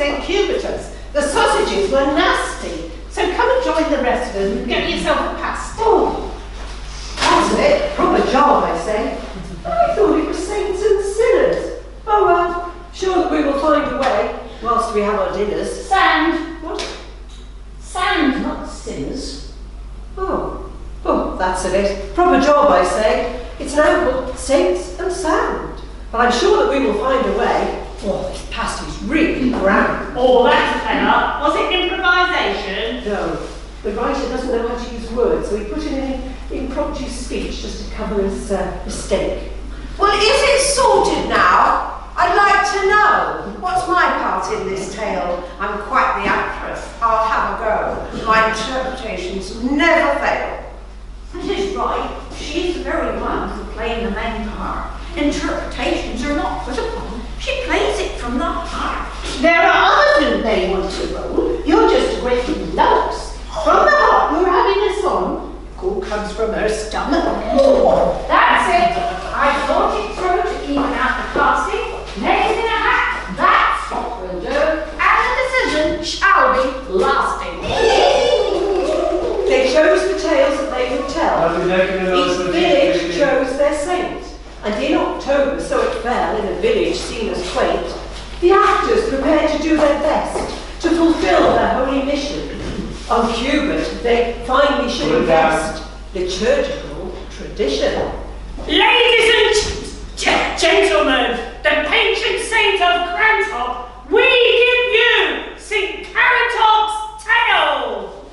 St Cubert. The sausages were nasty. So come and join the rest of them and get yourself a pasty. Oh, that's it. Proper job, I say. I thought it was saints and sinners. Oh well, sure that we will find a way whilst we have our dinners. Sand. What? Sand, not sinners. Oh, that's it. Proper job, I say. It's now called Saints and Sound. But I'm sure that we will find a way. Oh, this pasty's really grand. Oh, that's clever. Was it improvisation? No, the writer doesn't know how to use words, so he put in an impromptu speech just to cover his mistake. Well, is it sorted now? I'd like to know. What's my part in this tale? I'm quite the actress. I'll have a go. My interpretations never fail. That is right. She's the very one for playing the main part. Interpretations are not put upon. She plays it from the heart. There are others who may want to roll. You're just breaking lumps. From the heart, you're having this on. All comes from her stomach. That's it. I thought it through to even out the casting. Nails in a hat. That's what we'll do. And the decision shall be lasting. They chose the tales that they would tell. Each village chose their saint. And in October, so it fell, in a village seen as quaint, the actors prepared to do their best to fulfill their holy mission. On Cubert, they finally should invest the liturgical tradition. Ladies and gentlemen, the patron saint of Carantoc, we give you St Carantoc's tale.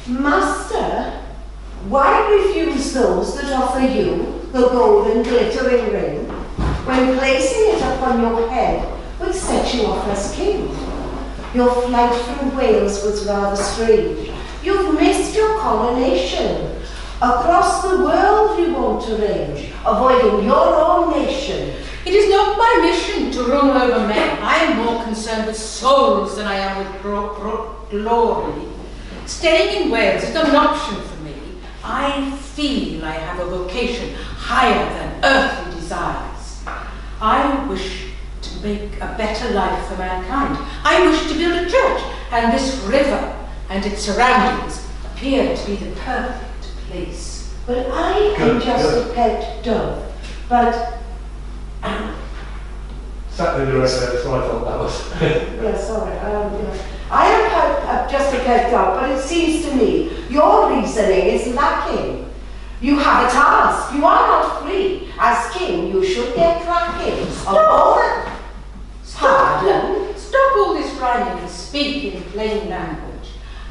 Master, why refuse those that offer you the golden glittering ring, when placing it upon your head would set you off as king? Your flight from Wales was rather strange. You've missed your coronation. Across the world you won't range, avoiding your own nation. It is not my mission to rule over men. I am more concerned with souls than I am with glory. Staying in Wales is not an option for me. I feel I have a vocation higher than earthly desires. I wish to make a better life for mankind. I wish to build a church, and this river and its surroundings appear to be the perfect place. But I am just a pet dove. But Sat the rest there, so I thought that was. yeah, sorry. Yeah. I am just a pet dog, but it seems to me your reasoning is lacking. You have a task. You are not free. As king, you should get cracking. Stop all this rhyming and speak in plain language.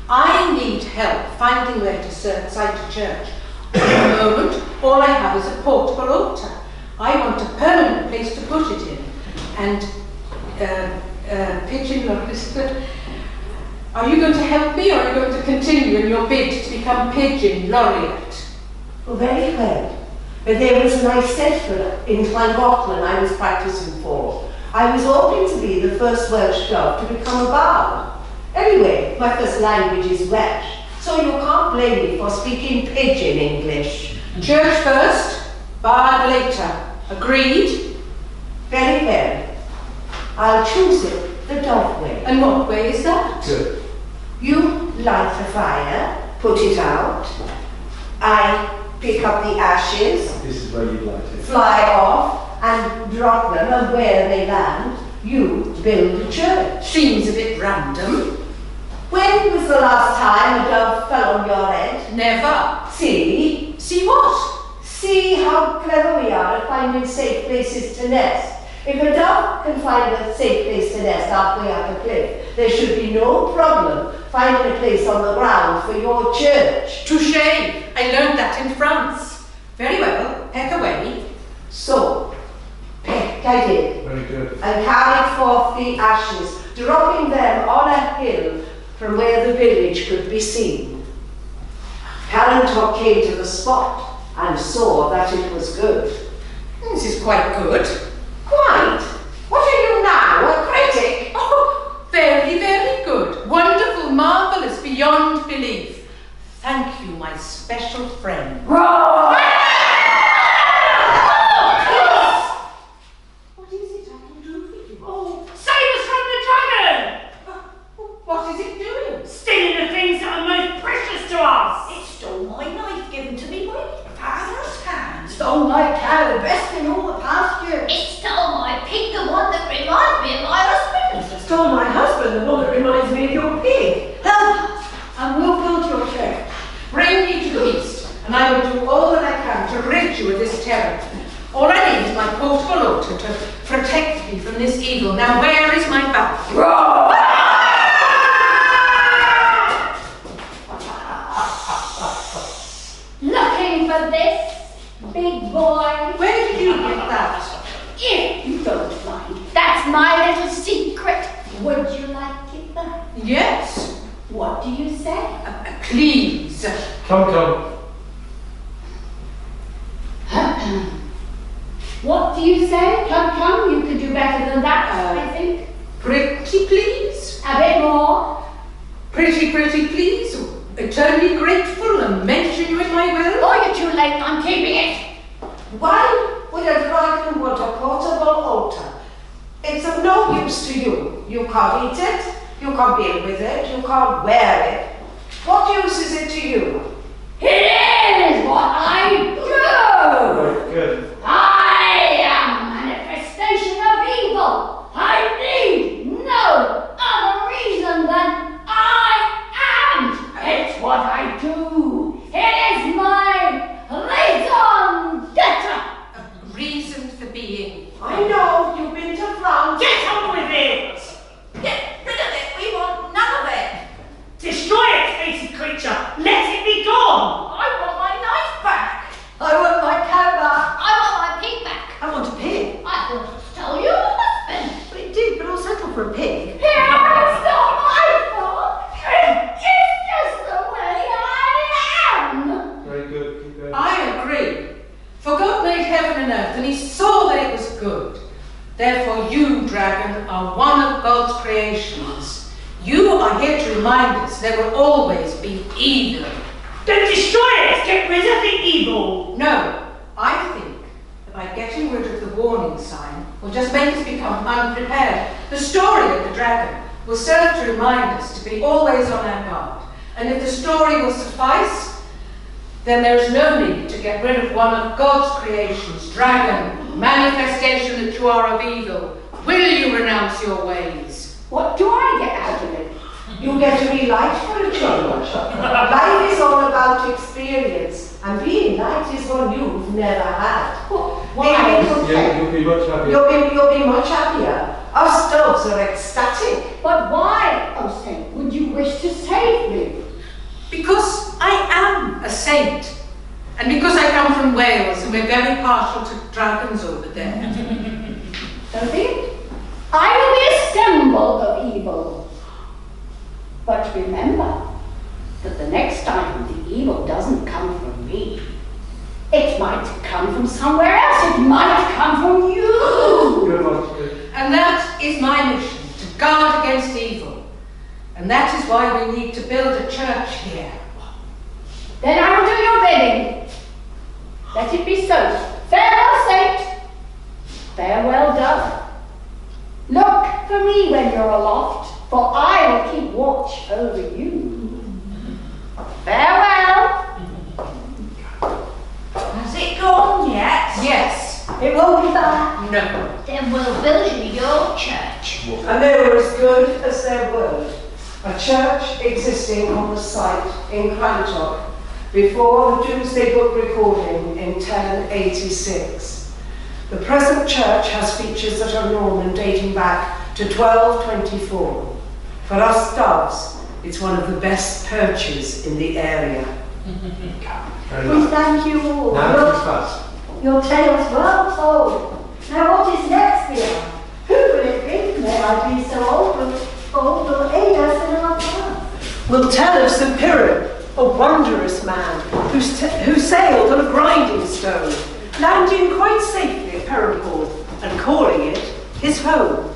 I need help finding where to site a church. At the moment, all I have is a portable altar. I want a permanent place to put it in. And pigeon laureate. Are you going to help me, or are you going to continue in your bid to become pigeon laureate? Well, very well. But there was an Eisteddfod in Llangollen I was practicing for. I was hoping to be the first Welsh dove to become a bard. Anyway, my first language is Welsh, so you can't blame me for speaking pidgin English. Church first, bard later. Agreed? Very well. I'll choose it the dove way. And what way is that? Good. You light the fire, put it out. I pick up the ashes, This is where you'd like it. fly off, and drop them, and where they land, you build a church. Seems a bit random. When was the last time a dove fell on your head? Never. See? See what? See how clever we are at finding safe places to nest. If a dove can find a safe place to nest halfway up a cliff, there should be no problem finding a place on the ground for your church. Touché. I learned that in France. Very well. Peck away. So, peck I did, Very good. and carried forth the ashes, dropping them on a hill from where the village could be seen. Carantoc came to the spot and saw that it was good. This is quite good. Quite? What are you now, a critic? Oh, very, very good. Wonderful, marvellous, beyond belief. Thank you, my special friend. Roar! What is it I can do for you? Oh, save us from the dragon! What is it doing? Stealing the things that are most precious to us! It stole my knife given to me by father's hand. Stole my cow, Best in all the pasture. It stole my pig, the one that reminds me of my husband. Stole my husband, the one that reminds me of your pig. Help us, and we'll build your church. Bring me to the east, and I will do all that I can to rid you of this terror. All I need is my portable altar to protect me from this evil. Now, where is my bow? Roar! Looking for this, big boy? Where did you get that? If you don't mind, that's my little secret. Would you like it back? Yes, What do you say? please. Come. What do you say? Come, you could do better than that, I think. Pretty please. A bit more. Pretty please. Eternally grateful and mention you in my will. Oh, you're too late, I'm keeping it. Why would a dragon want a portable altar? It's of no use to you. You can't eat it, you can't build with it, you can't wear it. What use is it to you? It is what I do. Very good. I am a manifestation of evil. handle for a pig. Yeah, it's not my fault. It's just the way I am. Very good. Keep going. I agree. For God made heaven and earth, and he saw that it was good. Therefore you, dragon, are one of God's creations. You are here to remind us there will always be evil. Then destroy it! Get rid of the evil! No, I think that by getting rid of the warning sign will just make us become unprepared. The story of the dragon will serve to remind us to be always on our guard. And if the story will suffice, then there is no need to get rid of one of God's creations. Dragon, manifestation that you are of evil, will you renounce your ways? What do I get out of it? You get to be light for a change. Life is all about experience, and being light is one you've never had. Why? Yeah, you'll be much happier. You'll be much happier. Us doves are ecstatic. But why, oh saint, would you wish to save me? Because I am a saint. And because I come from Wales and we're very partial to dragons over there. So be it. I will be a symbol of evil. But remember that the next time the evil doesn't come from me, it might come from somewhere else. It might come from you. Good one, Steve. And that is my mission, to guard against evil. And that is why we need to build a church here. Then I will do your bidding. Let it be so. Farewell, saint. Farewell, dove. Look for me when you're aloft, for I will keep watch over you. Farewell. Has it gone yet? Yes. It won't be back. No. Then we'll build you your church. And they were as good as their word. A church existing on the site in Carantoc before the Domesday Book recording in 1086. The present church has features that are Norman dating back to 1224. For us doves, it's one of the best perches in the area. Very We nice. thank you all. Now it's fast. Your tale's well told. Now what is next, dear? Who will it be? May I be so old will aid us in our path. We'll tell of St Piran, a wondrous man who sailed on a grinding stone, landing quite safely at Perranporth and calling it his home.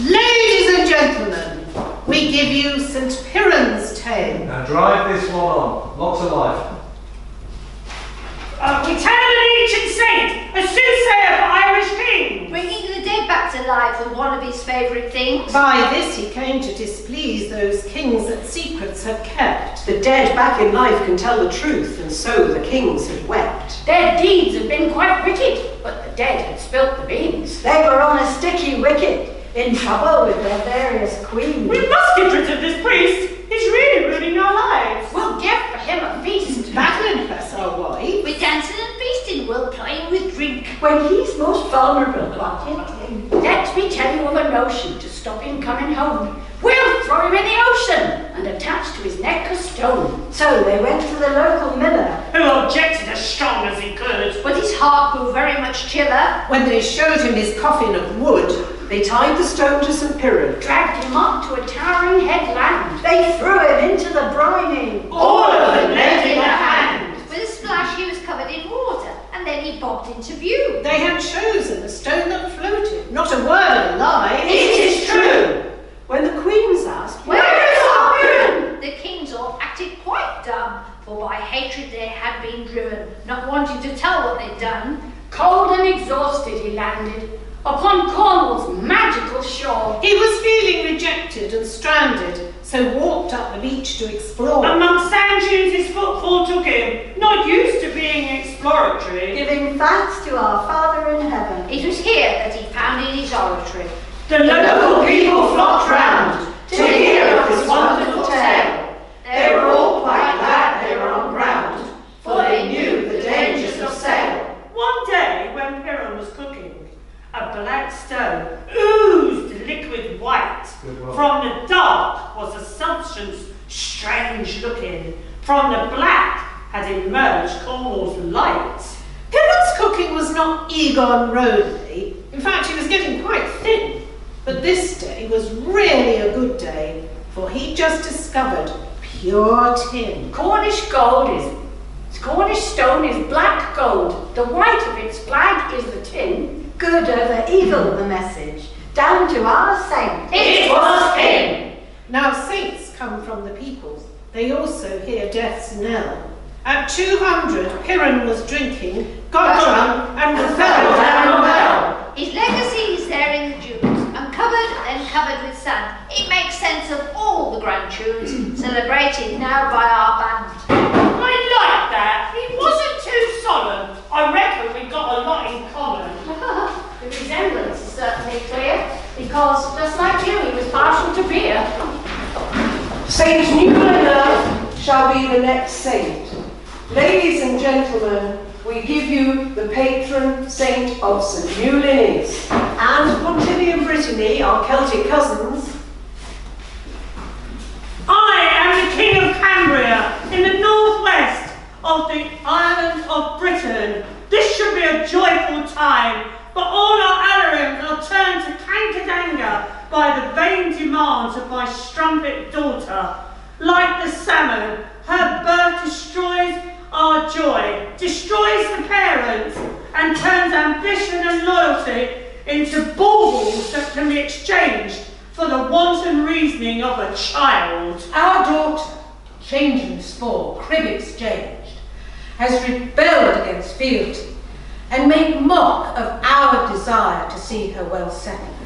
Ladies and gentlemen, we give you St Piran's tale. Now drive this one on. Lots of life. We tell of an ancient saint, a soothsayer for Irish kings. Bringing the dead back to life was one of his favourite things. By this he came to displease those kings that secrets had kept. The dead back in life can tell the truth, and so the kings had wept. Their deeds had been quite wicked, but the dead had spilt the beans. They were on a sticky wicket, in trouble with their various queens. We must get rid of this priest. He's really ruining our lives. We'll give for him a feast. That'll impress our wife. With dancing and feasting, we'll play with drink. When he's most vulnerable, what him? Let me tell you of a notion to stop him coming home. We'll throw him in the ocean and attach to his neck a stone. So they went to the local miller. Who objected as strong as he could. But his heart grew very much chiller. When they showed him his coffin of wood, they tied the stone to St Piran. Dragged him up to a towering headland. They threw him into the brining. All of them led in a hand. With a splash, he was covered in water, and then he bobbed into view. They had chosen the stone that floated, not a word of a lie. It is true. When the queens asked, Where is our Piran? The kings all acted quite dumb, for by hatred they had been driven, not wanting to tell what they'd done. Cold and exhausted he landed upon Cornwall's magical shore. He was feeling rejected and stranded, so walked up the beach to explore. Among sand dunes his footfall took him, not used to being exploratory. Giving thanks to our Father in heaven. It was here that he founded his oratory. The local people flocked round to hear of his wonderful tale. They were all quite glad they were on ground, for they knew the dangers of sail. One day, when Piran was cooking, a black stone oozed liquid white. Good one. From the dark was a substance strange looking. From the black had emerged Cornwall's light. Piran's cooking was not Egon Rowley. In fact, he was getting quite thin. But this day was really a good day, for he just discovered pure tin. Cornish stone is black gold. The white of its flag is the tin. Good over evil, the message. Down to our saint. It was tin. Now saints come from the people. They also hear death's knell. At 200, Piran was drinking, got drunk, and fell down a well. His legacy is there in the dunes, uncovered and covered with sand. It makes sense of all the grand tunes celebrated now by our band. I like that. He wasn't too solemn. I reckon we got a lot in common. The resemblance is certainly clear, because just like you, he was partial to beer. St Newlyna shall be the next saint. Ladies and gentlemen, we give you the patron saint of St Newlyna's. And Pontifian Brittany, our Celtic cousins. I am the King of Cambria in the northwest of the island of Britain. This should be a joyful time, but all our alarims are turned to cankerdanga by the vain demands of my strumpet daughter. Like the salmon, her birth destroys our joy, destroys the parents, and turns ambition and loyalty into baubles that can be exchanged for the wanton reasoning of a child. Our daughter, changing spore, crib exchanged, has rebelled against fealty and made mock of our desire to see her well settled.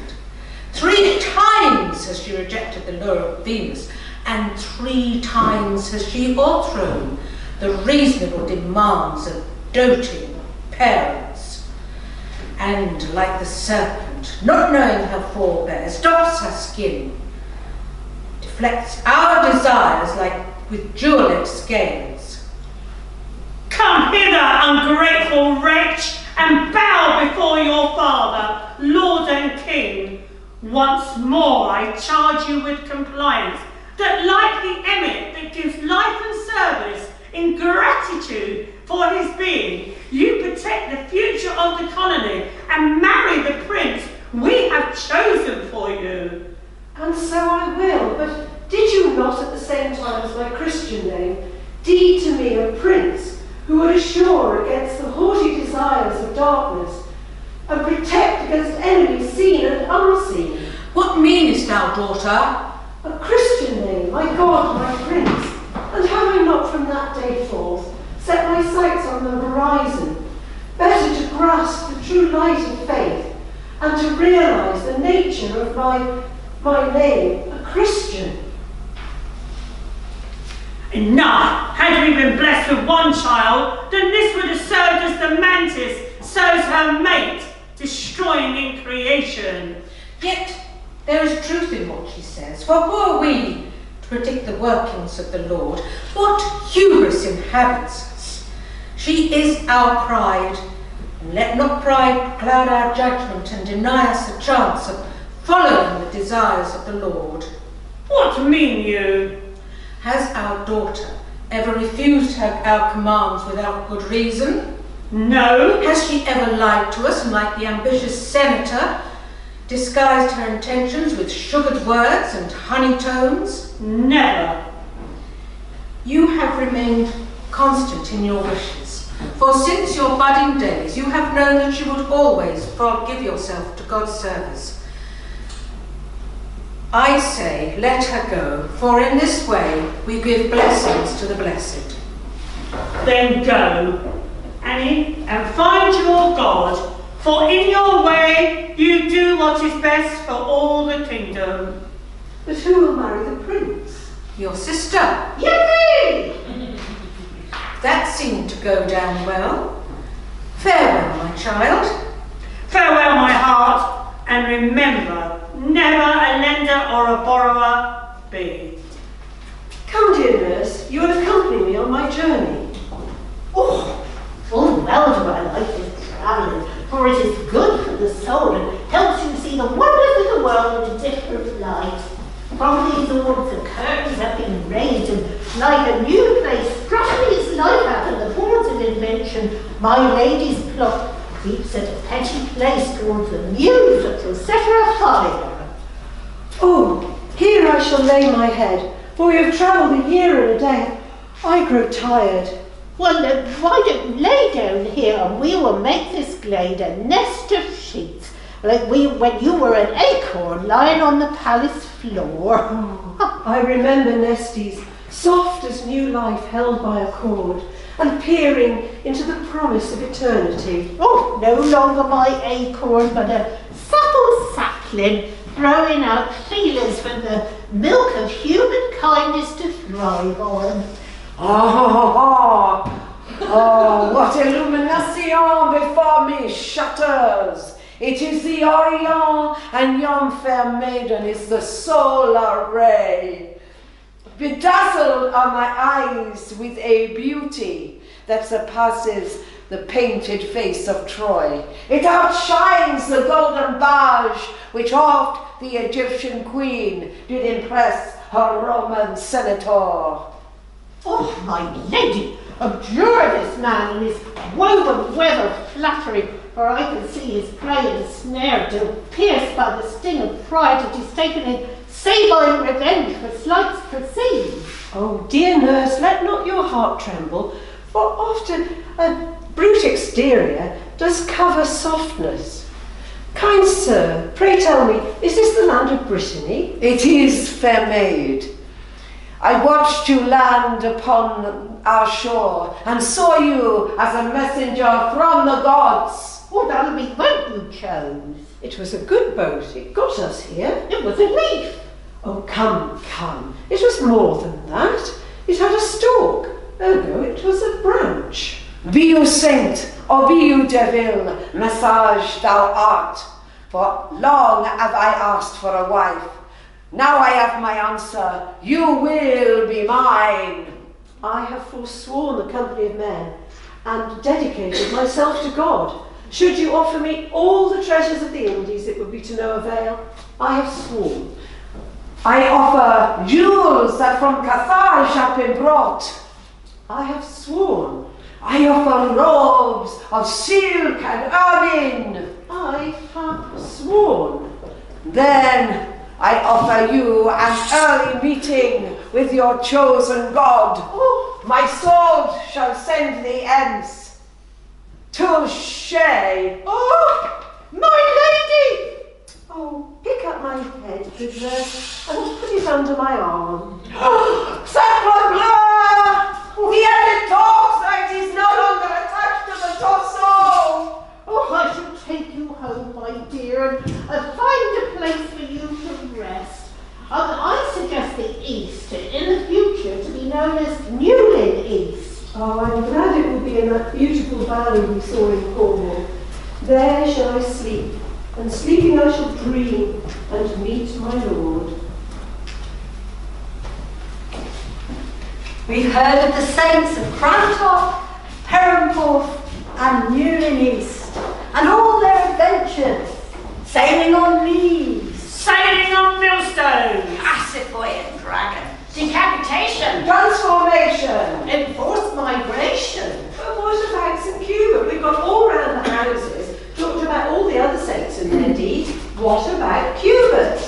3 times has she rejected the lure of Venus, and 3 times has she o'erthrown the reasonable demands of doting parents. And like the serpent, not knowing her forebear, stops her skin, deflects our desires like with jewel-edged scales. Come hither, ungrateful wretch, and bow before your father, Lord and King. Once more I charge you with compliance, that like the emmet that gives life and service in gratitude for his being, you protect the future of the colony and marry the prince we have chosen for you. And so I will, but did you not at the same time as my Christian name deed to me a prince who would assure against the haughty desires of darkness and protect against enemies seen and unseen? What meanest thou, daughter? A Christian name, my God, my Prince, and have I not from that day forth set my sights on the horizon, better to grasp the true light of faith and to realise the nature of my name, a Christian? Enough! Had we been blessed with one child, then this would have served as the mantis serves her mate, destroying in creation. Yet there is truth in what she says, for who are we to predict the workings of the Lord? What hubris inhabits us? She is our pride, and let not pride cloud our judgment and deny us the chance of following the desires of the Lord. What mean you? Has our daughter ever refused our commands without good reason? No. Has she ever lied to us and, like the ambitious senator, disguised her intentions with sugared words and honey tones? Never. You have remained constant in your wishes, for since your budding days you have known that you would always give yourself to God's service. I say, let her go, for in this way we give blessings to the blessed. Then go, Annie, and find your God, for in your way you do what is best for all the kingdom. But who will marry the prince? Your sister. Yippee! That seemed to go down well. Farewell, my child. Farewell, my heart, and remember, never a lender or a borrower be. Come, dear nurse, you will accompany me on my journey. Oh, full well do I like this travelling, for it is good for the soul and helps you see the wonders of the world in a different light. From these woods the curtains have been raised, and like a new place, brushing its life out of the boards of invention, my lady's plot keeps at a petty place towards the muse that will set her afire. shall lay my head, for we have travelled a year and a day. I grow tired. Well, why don't you lay down here and we will make this glade a nest of sheets, like when you were an acorn lying on the palace floor. I remember nesties, soft as new life held by a cord, and peering into the promise of eternity. Oh, no longer my acorn, but a supple sapling throwing out feelers for the milk of human kindness to thrive on. Oh, what illumination before me shatters! It is the Orient, and yon fair maiden is the solar ray. Bedazzled are my eyes with a beauty that surpasses the painted face of Troy. It outshines the golden barge which oft the Egyptian queen did impress her Roman senator. Oh, my lady, abjure this man and his woven web of flattery, for I can see his prey and snare till pierced by the sting of pride that is taken in Sabine revenge for slights perceived. Oh, dear nurse, let not your heart tremble, for often a brute exterior does cover softness. Kind sir, pray tell me, is this the land of Brittany? It is, fair maid. I watched you land upon our shore and saw you as a messenger from the gods. Oh, that'll be boat you chose. It was a good boat, it got us here. It was a leaf. Oh, come, come, it was more than that. It had a stalk, ergo it was a branch. Be you saint, or be you devil, message thou art. For long have I asked for a wife. Now I have my answer, you will be mine. I have forsworn the company of men and dedicated myself to God. Should you offer me all the treasures of the Indies, it would be to no avail. I have sworn. I offer jewels that from Carthage have been brought. I have sworn. I offer robes of silk and ermine. I have sworn. Then I offer you an early meeting with your chosen God. Oh, My sword shall send thee hence. Touche. oh, my lady! Oh, pick up my head, good nurse, and put it under my arm. Sacre bleu! The head talks like it is no longer attached to the torso. Oh, I shall take you home, my dear, and find a place for you to rest. I suggest the East, in the future, to be known as Newlyna East. Oh, I'm glad it will be in that beautiful valley we saw in Cornwall. There shall I sleep, and sleeping I shall dream and meet my Lord. We've heard of the saints of Carantoc, Perranporth and Newlyna East, and all their adventures, sailing on leaves, Sailing on millstones. Pacifier dragon, decapitation, Transformation. Enforced migration. But what about St Cubert? We've got all round the houses, talked about all the other saints and their deeds. What about Cubert?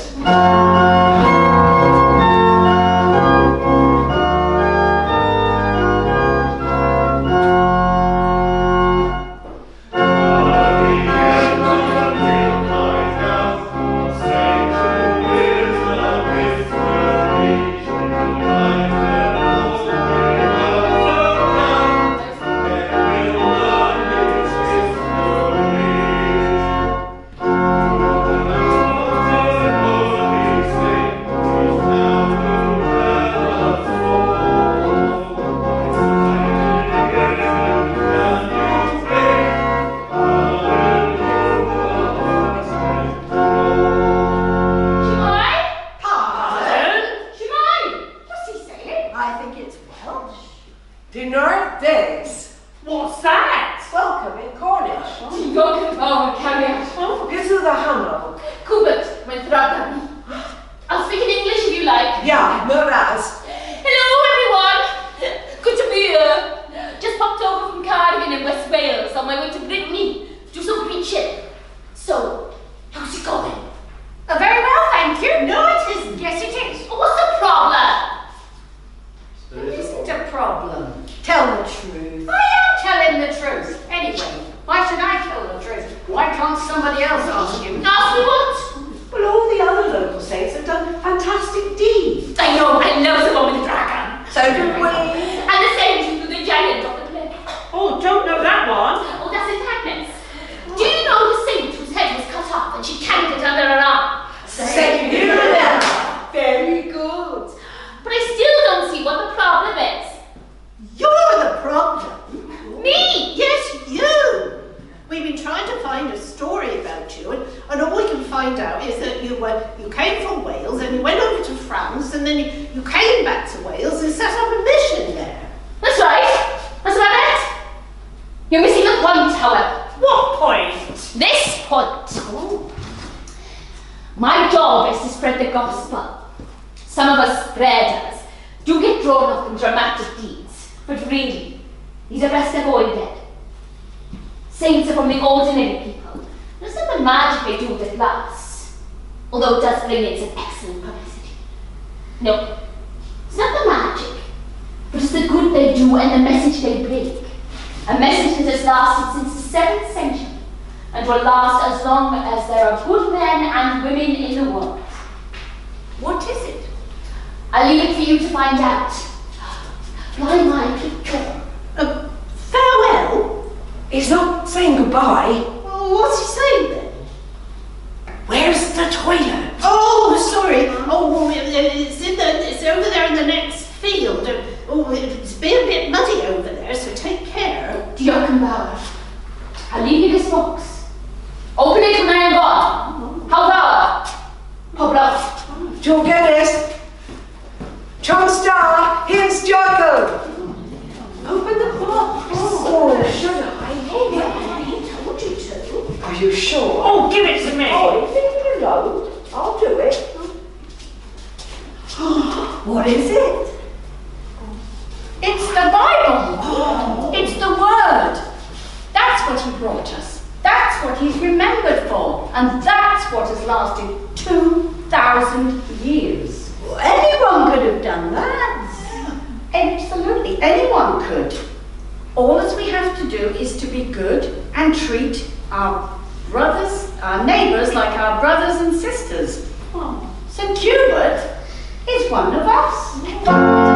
went from Wales and you went over to France and then you came back to Wales and set up a mission there. That's right. That's about it. You're missing the point, however. What point? This point. Oh. My job is to spread the gospel. Some of us spreaders do get drawn up in dramatic deeds, but really, these are best avoided. Saints are from the ordinary people. It's not the magic they do that lasts, although it does bring in some excellent publicity. No, it's not the magic, but it's the good they do and the message they bring. A message that has lasted since the 7th century and will last as long as there are good men and women in the world. What is it? I'll leave it for you to find out. Fly my picture. Farewell? He's not saying goodbye. Oh, what's he saying then? Where's the toilet? Oh, sorry. Oh, it's over there in the next field. Oh, it's been a bit muddy over there, so take care. Diockenbauer. I'll leave you this box. Open it when I am gone. How Pablo. John Geddes. John Star. Here's Jocko. Open the box. Oh, should I? Oh, well, he told you to. Are you sure? Oh, give it to me. Oh, you think you know? I'll do it. What is it? It's the Bible. It's the Word. That's what he brought us. That's what he's remembered for. And that's what has lasted 2,000 years. Well, anyone could have done that. Absolutely, anyone could. All that we have to do is to be good and treat our brothers, our neighbours like our brothers and sisters. St Cubert is one of us.